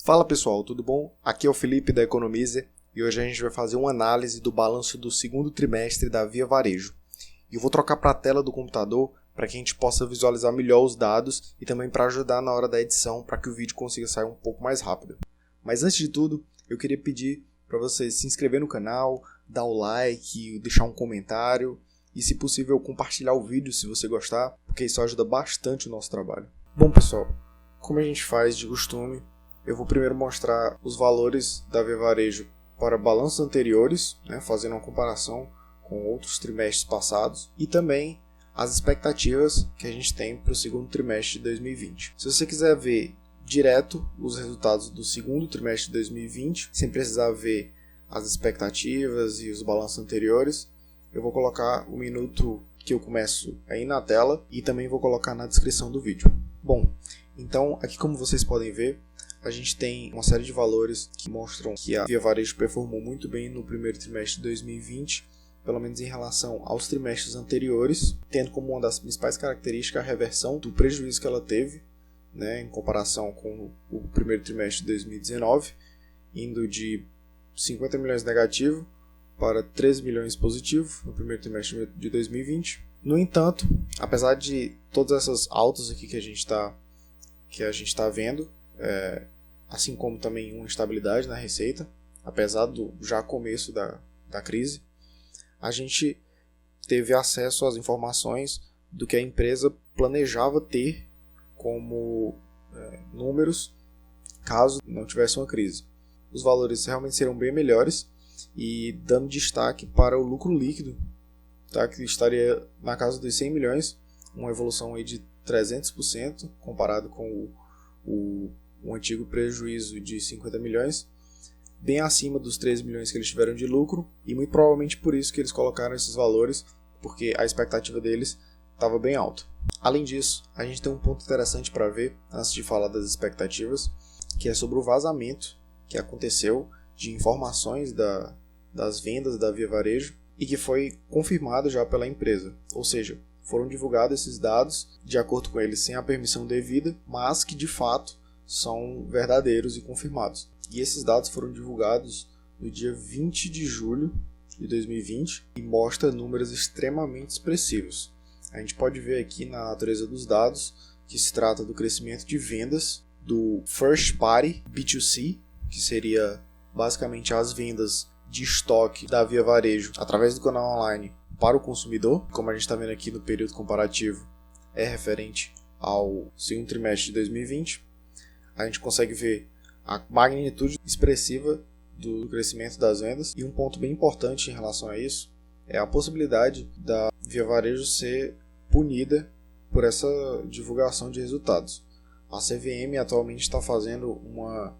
Fala pessoal, tudo bom? Aqui é o Felipe da Economize e hoje a gente vai fazer uma análise do balanço do segundo trimestre da Via Varejo. E eu vou trocar para a tela do computador para que a gente possa visualizar melhor os dados e também para ajudar na hora da edição para que o vídeo consiga sair um pouco mais rápido. Mas antes de tudo, eu queria pedir para você se inscrever no canal, dar o like, deixar um comentário e, se possível, compartilhar o vídeo se você gostar, porque isso ajuda bastante o nosso trabalho. Bom pessoal, como a gente faz de costume, eu vou primeiro mostrar os valores da Via Varejo para balanços anteriores, fazendo uma comparação com outros trimestres passados, e também as expectativas que a gente tem para o segundo trimestre de 2020. Se você quiser ver direto os resultados do segundo trimestre de 2020, sem precisar ver as expectativas e os balanços anteriores, eu vou colocar o minuto que eu começo aí na tela e também vou colocar na descrição do vídeo. Bom, então aqui, como vocês podem ver, a gente tem uma série de valores que mostram que a Via Varejo performou muito bem no primeiro trimestre de 2020, pelo menos em relação aos trimestres anteriores, tendo como uma das principais características a reversão do prejuízo que ela teve, em comparação com o primeiro trimestre de 2019, indo de 50 milhões negativo para 13 milhões positivo no primeiro trimestre de 2020. No entanto, apesar de todas essas altas aqui que a gente está vendo, assim como também uma estabilidade na receita, apesar do já começo da crise, a gente teve acesso às informações do que a empresa planejava ter como números caso não tivesse uma crise. Os valores realmente serão bem melhores e dando destaque para o lucro líquido, que estaria na casa dos 100 milhões, uma evolução aí de 300% comparado com o antigo prejuízo de 50 milhões, bem acima dos 13 milhões que eles tiveram de lucro, e muito provavelmente por isso que eles colocaram esses valores, porque a expectativa deles estava bem alta. Além disso, a gente tem um ponto interessante para ver, antes de falar das expectativas, que é sobre o vazamento que aconteceu de informações das vendas da Via Varejo e que foi confirmado já pela empresa, ou seja, foram divulgados esses dados de acordo com eles sem a permissão devida, mas que de fato são verdadeiros e confirmados. E esses dados foram divulgados no dia 20 de julho de 2020 e mostra números extremamente expressivos. A gente pode ver aqui na natureza dos dados que se trata do crescimento de vendas do First Party B2C, que seria basicamente as vendas de estoque da Via Varejo através do canal online para o consumidor, como a gente está vendo aqui no período comparativo, é referente ao segundo trimestre de 2020. A gente consegue ver a magnitude expressiva do crescimento das vendas, e um ponto bem importante em relação a isso é a possibilidade da Via Varejo ser punida por essa divulgação de resultados. A CVM atualmente está fazendo uma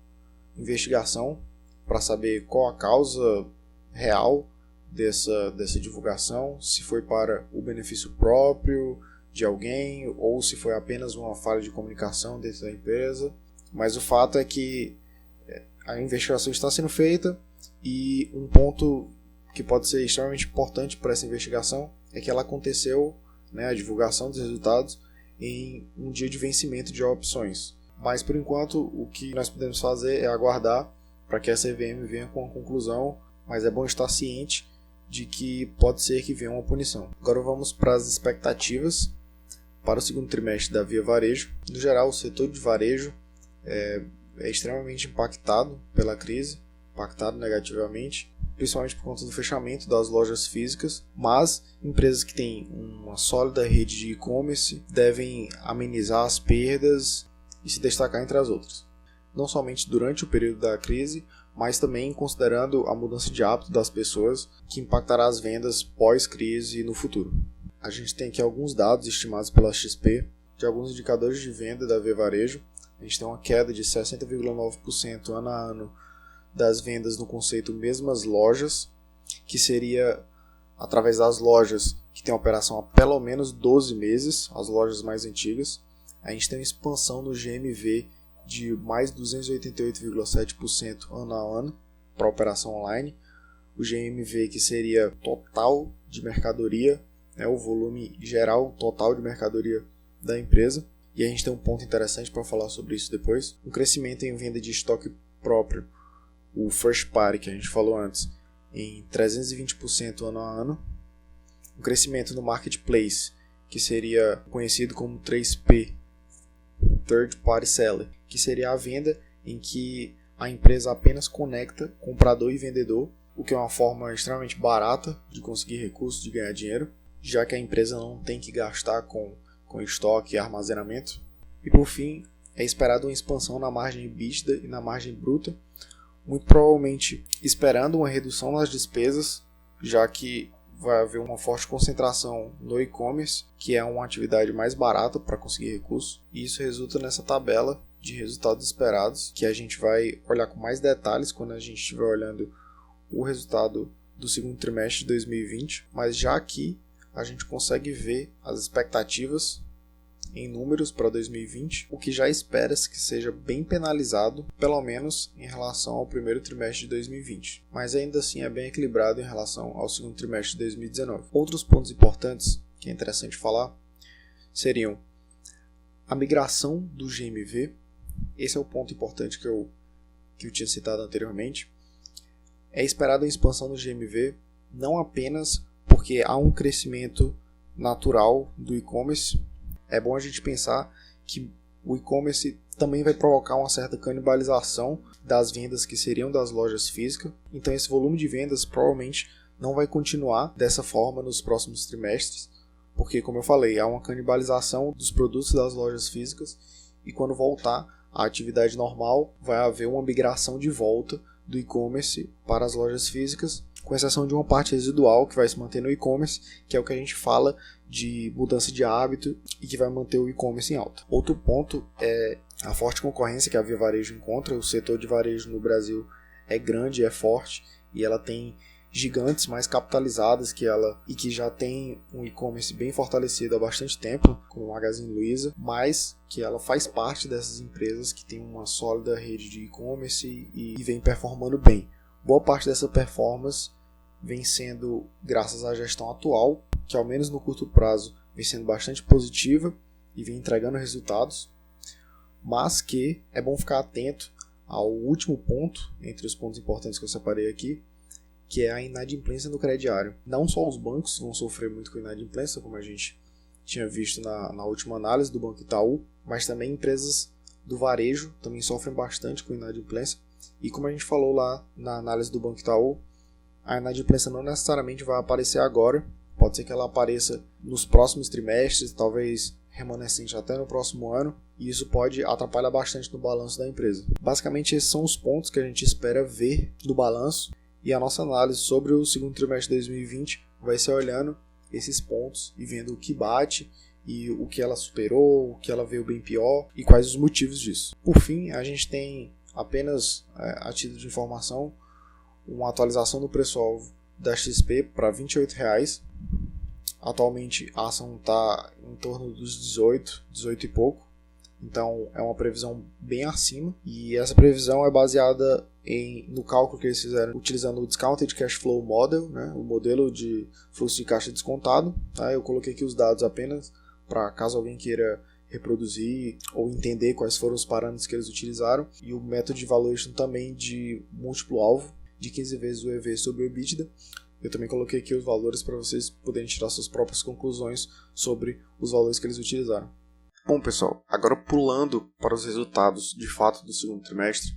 investigação para saber qual a causa real dessa divulgação, se foi para o benefício próprio de alguém ou se foi apenas uma falha de comunicação dentro da empresa. Mas o fato é que a investigação está sendo feita, e um ponto que pode ser extremamente importante para essa investigação é que ela aconteceu, a divulgação dos resultados, em um dia de vencimento de opções. Mas por enquanto o que nós podemos fazer é aguardar para que a CVM venha com a conclusão, mas é bom estar ciente de que pode ser que venha uma punição. Agora vamos para as expectativas para o segundo trimestre da Via Varejo. No geral, o setor de varejo é extremamente impactado pela crise, impactado negativamente, principalmente por conta do fechamento das lojas físicas, mas empresas que têm uma sólida rede de e-commerce devem amenizar as perdas e se destacar entre as outras. Não somente durante o período da crise, mas também considerando a mudança de hábito das pessoas, que impactará as vendas pós-crise e no futuro. A gente tem aqui alguns dados estimados pela XP de alguns indicadores de venda da Via Varejo. A gente tem uma queda de 60,9% ano a ano das vendas no conceito mesmas lojas, que seria através das lojas que têm operação há pelo menos 12 meses, as lojas mais antigas. A gente tem uma expansão no GMV de mais 288,7% ano a ano para a operação online. O GMV, que seria total de mercadoria, o volume geral total de mercadoria da empresa. e a gente tem um ponto interessante para falar sobre isso depois. Um crescimento em venda de estoque próprio, o first party que a gente falou antes, em 320% ano a ano. Um crescimento no marketplace, que seria conhecido como 3P, Third Party Seller, que seria a venda em que a empresa apenas conecta comprador e vendedor, o que é uma forma extremamente barata de conseguir recursos, de ganhar dinheiro, já que a empresa não tem que gastar com estoque e armazenamento. E por fim, é esperado uma expansão na margem EBITDA e na margem bruta, muito provavelmente esperando uma redução nas despesas, já que vai haver uma forte concentração no e-commerce, que é uma atividade mais barata para conseguir recursos, e isso resulta nessa tabela de resultados esperados, que a gente vai olhar com mais detalhes quando a gente estiver olhando o resultado do segundo trimestre de 2020, mas já aqui a gente consegue ver as expectativas em números para 2020, o que já espera-se que seja bem penalizado, pelo menos em relação ao primeiro trimestre de 2020, mas ainda assim é bem equilibrado em relação ao segundo trimestre de 2019. Outros pontos importantes que é interessante falar seriam a migração do GMV. Esse é o ponto importante que eu tinha citado anteriormente. É esperada a expansão do GMV não apenas porque há um crescimento natural do e-commerce. É bom a gente pensar que o e-commerce também vai provocar uma certa canibalização das vendas que seriam das lojas físicas. Então esse volume de vendas provavelmente não vai continuar dessa forma nos próximos trimestres, porque, como eu falei, há uma canibalização dos produtos das lojas físicas e quando voltar à atividade normal vai haver uma migração de volta do e-commerce para as lojas físicas, com exceção de uma parte residual que vai se manter no e-commerce, que é o que a gente fala de mudança de hábito e que vai manter o e-commerce em alta. Outro ponto é a forte concorrência que a Via Varejo encontra. O setor de varejo no Brasil é grande, é forte, e ela tem gigantes mais capitalizadas que ela e que já tem um e-commerce bem fortalecido há bastante tempo, como a Magazine Luiza, mas que ela faz parte dessas empresas que tem uma sólida rede de e-commerce e vem performando bem. Boa parte dessa performance vem sendo graças à gestão atual, que ao menos no curto prazo vem sendo bastante positiva e vem entregando resultados, mas que é bom ficar atento ao último ponto, entre os pontos importantes que eu separei aqui, que é a inadimplência no crediário. Não só os bancos vão sofrer muito com inadimplência, como a gente tinha visto na última análise do Banco Itaú, mas também empresas do varejo também sofrem bastante com inadimplência. E como a gente falou lá na análise do Banco Itaú, a inadimplência não necessariamente vai aparecer agora, pode ser que ela apareça nos próximos trimestres, talvez remanescente até no próximo ano, e isso pode atrapalhar bastante no balanço da empresa. Basicamente, esses são os pontos que a gente espera ver no balanço, e a nossa análise sobre o segundo trimestre de 2020 vai ser olhando esses pontos e vendo o que bate e o que ela superou, o que ela veio bem pior e quais os motivos disso. Por fim, a gente tem apenas a título de informação uma atualização do preço-alvo da XP para R$ 28. Atualmente a ação está em torno dos 18 e pouco. Então é uma previsão bem acima, e essa previsão é baseada no cálculo que eles fizeram utilizando o Discounted Cash Flow Model, né, o modelo de fluxo de caixa descontado. Tá? Eu coloquei aqui os dados apenas para caso alguém queira reproduzir ou entender quais foram os parâmetros que eles utilizaram, e o método de valuation também de múltiplo alvo de 15 vezes o EV sobre o EBITDA. Eu também coloquei aqui os valores para vocês poderem tirar suas próprias conclusões sobre os valores que eles utilizaram. Bom, pessoal, agora pulando para os resultados de fato do segundo trimestre,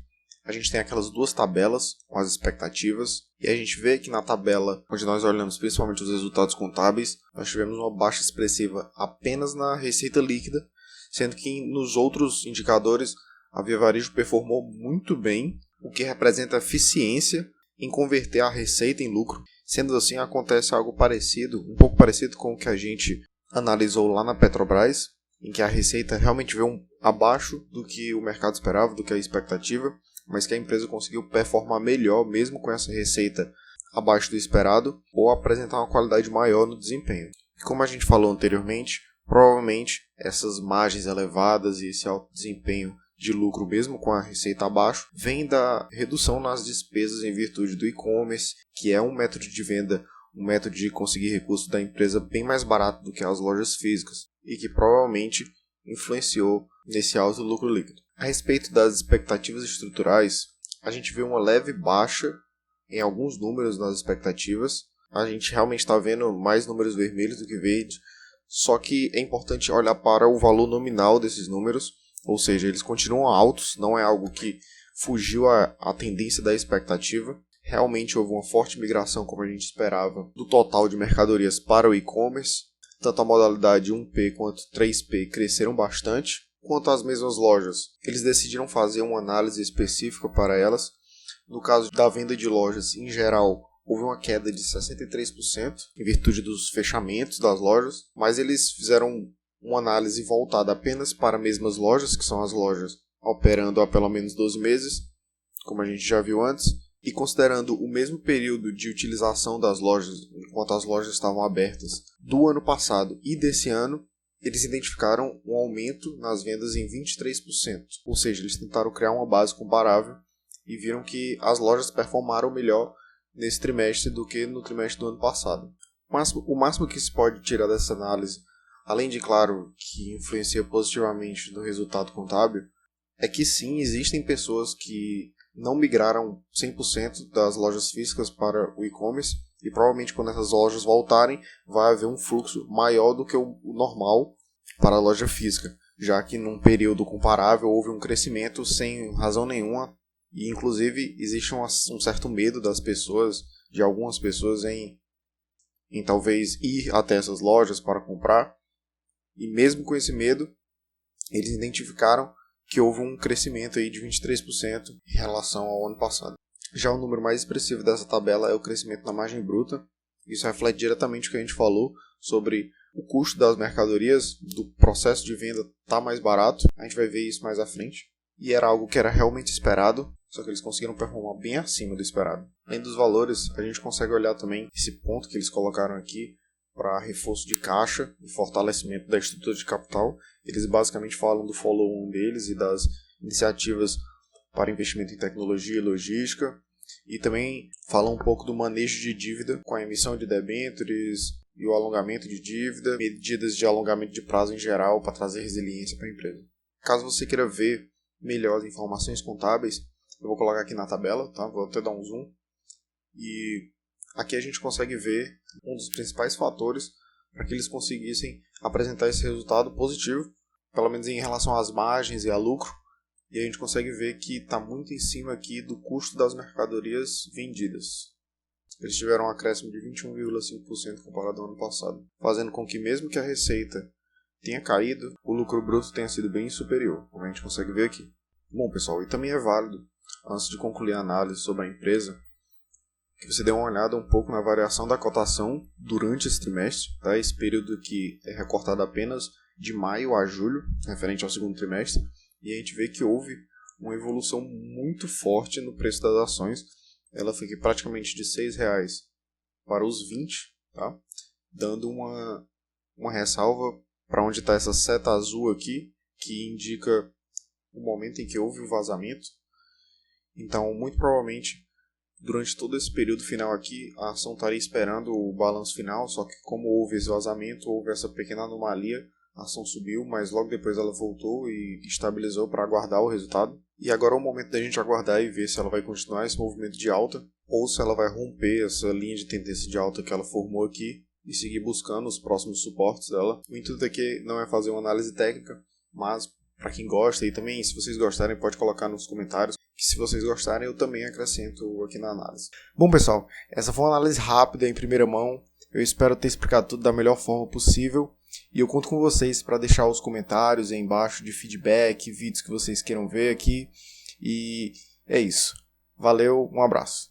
a gente tem aquelas duas tabelas com as expectativas, e a gente vê que na tabela, onde nós olhamos principalmente os resultados contábeis, nós tivemos uma baixa expressiva apenas na receita líquida, sendo que nos outros indicadores a Via Varejo performou muito bem, o que representa eficiência em converter a receita em lucro. Sendo assim, acontece algo parecido, um pouco parecido com o que a gente analisou lá na Petrobras, em que a receita realmente veio abaixo do que o mercado esperava, do que a expectativa, mas que a empresa conseguiu performar melhor mesmo com essa receita abaixo do esperado, ou apresentar uma qualidade maior no desempenho. E como a gente falou anteriormente, provavelmente essas margens elevadas e esse alto desempenho de lucro mesmo com a receita abaixo vem da redução nas despesas em virtude do e-commerce, que é um método de venda, um método de conseguir recursos da empresa bem mais barato do que as lojas físicas, e que provavelmente influenciou nesse alto lucro líquido. A respeito das expectativas estruturais, a gente vê uma leve baixa em alguns números nas expectativas. A gente realmente está vendo mais números vermelhos do que verdes, só que é importante olhar para o valor nominal desses números, ou seja, eles continuam altos, não é algo que fugiu à tendência da expectativa. Realmente houve uma forte migração, como a gente esperava, do total de mercadorias para o e-commerce. Tanto a modalidade 1P quanto 3P cresceram bastante. Quanto às mesmas lojas, eles decidiram fazer uma análise específica para elas. No caso da venda de lojas, em geral, houve uma queda de 63% em virtude dos fechamentos das lojas, mas eles fizeram uma análise voltada apenas para as mesmas lojas, que são as lojas operando há pelo menos 12 meses, como a gente já viu antes, e considerando o mesmo período de utilização das lojas, enquanto as lojas estavam abertas, do ano passado e desse ano, eles identificaram um aumento nas vendas em 23%. Ou seja, eles tentaram criar uma base comparável e viram que as lojas performaram melhor nesse trimestre do que no trimestre do ano passado. O máximo que se pode tirar dessa análise, além de, claro, que influencia positivamente no resultado contábil, é que sim, existem pessoas que não migraram 100% das lojas físicas para o e-commerce e provavelmente quando essas lojas voltarem vai haver um fluxo maior do que o normal para a loja física, já que num período comparável houve um crescimento sem razão nenhuma e inclusive existe um certo medo das pessoas, de algumas pessoas em talvez ir até essas lojas para comprar, e mesmo com esse medo eles identificaram que houve um crescimento aí de 23% em relação ao ano passado. Já o número mais expressivo dessa tabela é o crescimento na margem bruta. Isso reflete diretamente o que a gente falou sobre o custo das mercadorias, do processo de venda estar mais barato. A gente vai ver isso mais à frente. E era algo que era realmente esperado, só que eles conseguiram performar bem acima do esperado. Além dos valores, a gente consegue olhar também esse ponto que eles colocaram aqui para reforço de caixa e fortalecimento da estrutura de capital. Eles basicamente falam do follow-on deles e das iniciativas para investimento em tecnologia e logística, e também falam um pouco do manejo de dívida com a emissão de debêntures e o alongamento de dívida, medidas de alongamento de prazo em geral para trazer resiliência para a empresa. Caso você queira ver melhor as informações contábeis, eu vou colocar aqui na tabela, tá? Vou até dar um zoom. E aqui a gente consegue ver um dos principais fatores para que eles conseguissem apresentar esse resultado positivo, pelo menos em relação às margens e a lucro. E a gente consegue ver que está muito em cima aqui do custo das mercadorias vendidas. Eles tiveram um acréscimo de 21,5% comparado ao ano passado, fazendo com que mesmo que a receita tenha caído, o lucro bruto tenha sido bem superior, como a gente consegue ver aqui. Bom, pessoal, e também é válido, antes de concluir a análise sobre a empresa, que você dê uma olhada um pouco na variação da cotação durante esse trimestre, tá? Esse período que é recortado apenas de maio a julho, referente ao segundo trimestre, e a gente vê que houve uma evolução muito forte no preço das ações. Ela foi aqui praticamente de R$ 6,00 para os 20, tá? Dando uma ressalva para onde está essa seta azul aqui, que indica o momento em que houve o vazamento. Então, muito provavelmente, durante todo esse período final aqui, a ação estaria esperando o balanço final, só que como houve esse vazamento, houve essa pequena anomalia, a ação subiu, mas logo depois ela voltou e estabilizou para aguardar o resultado. E agora é o momento da gente aguardar e ver se ela vai continuar esse movimento de alta, ou se ela vai romper essa linha de tendência de alta que ela formou aqui e seguir buscando os próximos suportes dela. O intuito aqui não é fazer uma análise técnica, mas para quem gosta, e também se vocês gostarem pode colocar nos comentários, que se vocês gostarem eu também acrescento aqui na análise. Bom pessoal, essa foi uma análise rápida em primeira mão, eu espero ter explicado tudo da melhor forma possível, e eu conto com vocês para deixar os comentários aí embaixo de feedback, vídeos que vocês queiram ver aqui, e é isso. Valeu, um abraço.